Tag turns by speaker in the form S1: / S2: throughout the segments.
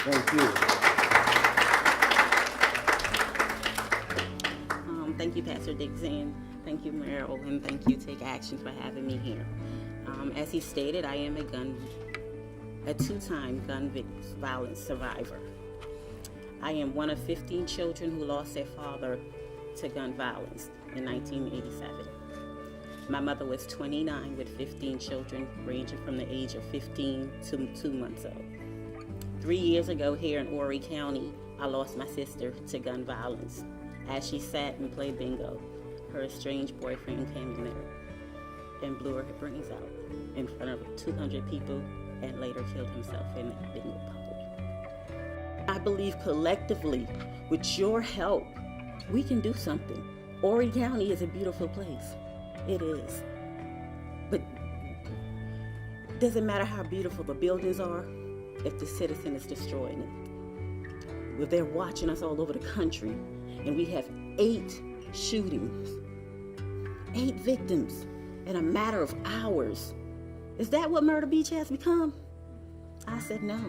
S1: Thank you.
S2: Thank you, Pastor Dixon. Thank you, Merrill, and thank you, Take Action, for having me here. As he stated, I am a two-time gun violence survivor. I am one of 15 children who lost their father to gun violence in 1987. My mother was 29 with 15 children, ranging from the age of 15 to 2 months old. 3 years ago here in Horry County, I lost my sister to gun violence. As she sat and played bingo, her estranged boyfriend came in there and blew her brains out in front of 200 people and later killed himself in that bingo pole. I believe collectively, with your help, we can do something. Horry County is a beautiful place. It is. But it doesn't matter how beautiful the buildings are if the citizen is destroying it. If they're watching us all over the country and we have 8 shootings, 8 victims in a matter of hours, is that what Myrtle Beach has become? I said no.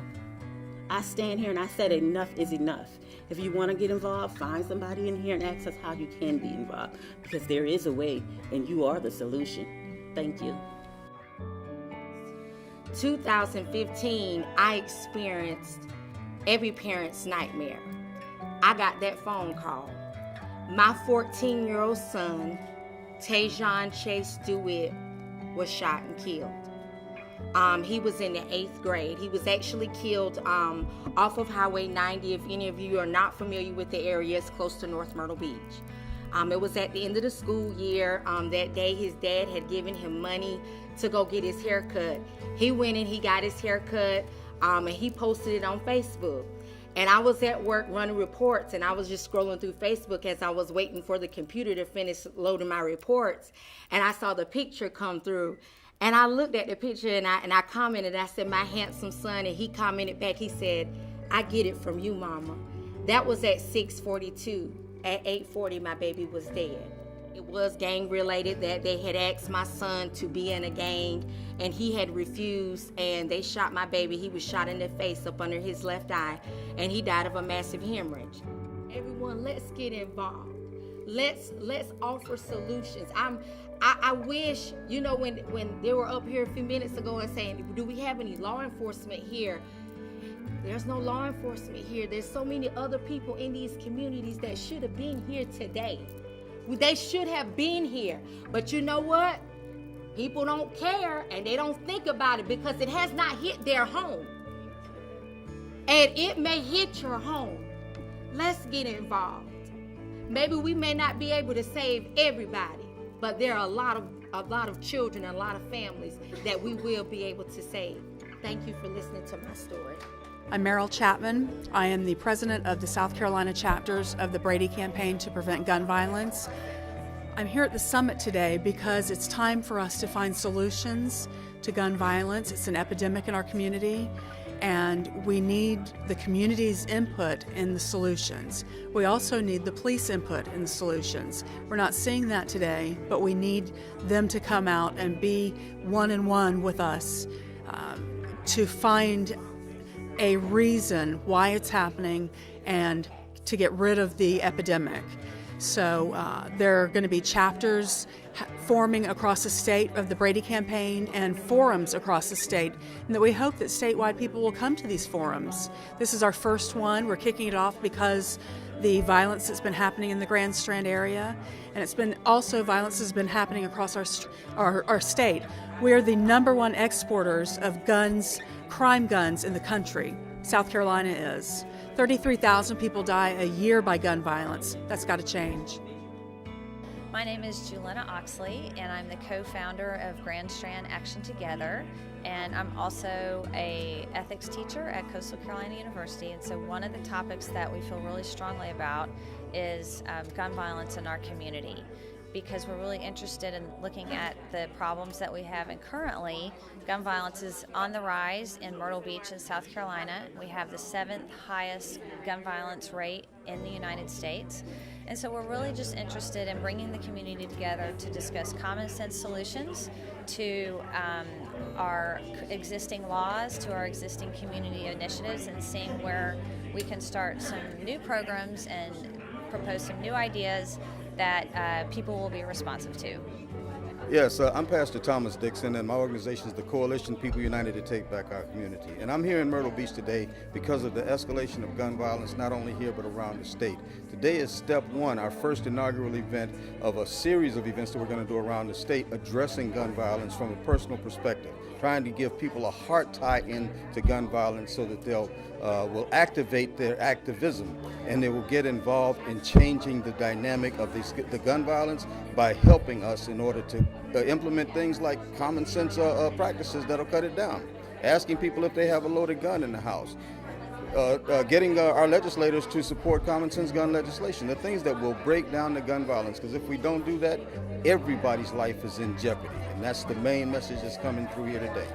S2: I stand here and I said enough is enough. If you want to get involved, find somebody in here and ask us how you can be involved, because there is a way and you are the solution. Thank you.
S3: 2015, I experienced every parent's nightmare. I got that phone call. My 14-year-old son, Tajon Chase DeWitt, was shot and killed. He was in the 8th grade. He was actually killed off of Highway 90. If any of you are not familiar with the area, it's close to North Myrtle Beach. It was at the end of the school year. That day, his dad had given him money to go get his hair cut. He went and he got his hair cut, and he posted it on Facebook. And I was at work running reports, and I was just scrolling through Facebook as I was waiting for the computer to finish loading my reports. And I saw the picture come through. And I looked at the picture and I commented. I said, "My handsome son," and he commented back. He said, "I get it from you, Mama." That was at 6:42. At 8:40, my baby was dead. It was gang related, that they had asked my son to be in a gang and he had refused, and they shot my baby. He was shot in the face up under his left eye, and he died of a massive hemorrhage. Everyone, let's get involved. Let's offer solutions. I wish, when they were up here a few minutes ago and saying, do we have any law enforcement here? There's no law enforcement here. There's so many other people in these communities that should have been here today. They should have been here. But you know what? People don't care and they don't think about it because it has not hit their home. And it may hit your home. Let's get involved. Maybe we may not be able to save everybody, but there are a lot of children and a lot of families that we will be able to save. Thank you for listening to my story.
S4: I'm Meryl Chapman. I am the president of the South Carolina chapters of the Brady Campaign to Prevent Gun Violence. I'm here at the summit today because it's time for us to find solutions to gun violence. It's an epidemic in our community, and we need the community's input in the solutions. We also need the police input in the solutions. We're not seeing that today, but we need them to come out and be one-on-one with us to find a reason why it's happening and to get rid of the epidemic. So there are going to be chapters forming across the state of the Brady campaign and forums across the state, and that we hope that statewide people will come to these forums. This is our first one. We're kicking it off because the violence that's been happening in the Grand Strand area, and it's been also violence has been happening across our state. We are the #1 exporters of guns, crime guns in the country. South Carolina is. 33,000 people die a year by gun violence. That's got to change.
S5: My name is Julena Oxley, and I'm the co-founder of Grand Strand Action Together, and I'm also an ethics teacher at Coastal Carolina University. And so one of the topics that we feel really strongly about is gun violence in our community, because we're really interested in looking at the problems that we have. And currently, gun violence is on the rise in Myrtle Beach in South Carolina. We have the 7th highest gun violence rate in the United States. And so we're really just interested in bringing the community together to discuss common sense solutions to our existing laws, to our existing community initiatives, and seeing where we can start some new programs and propose some new ideas that people will be responsive to.
S1: Yes, I'm Pastor Thomas Dixon, and my organization is the Coalition People United to Take Back Our Community. And I'm here in Myrtle Beach today because of the escalation of gun violence, not only here but around the state. Today is step one, our first inaugural event of a series of events that we're going to do around the state addressing gun violence from a personal perspective, trying to give people a heart tie in to gun violence so that they'll will activate their activism, and they will get involved in changing the dynamic of the gun violence by helping us in order to implement things like common sense practices that'll cut it down. Asking people if they have a loaded gun in the house. Getting our legislators to support common sense gun legislation, the things that will break down the gun violence, because if we don't do that, everybody's life is in jeopardy, and that's the main message that's coming through here today.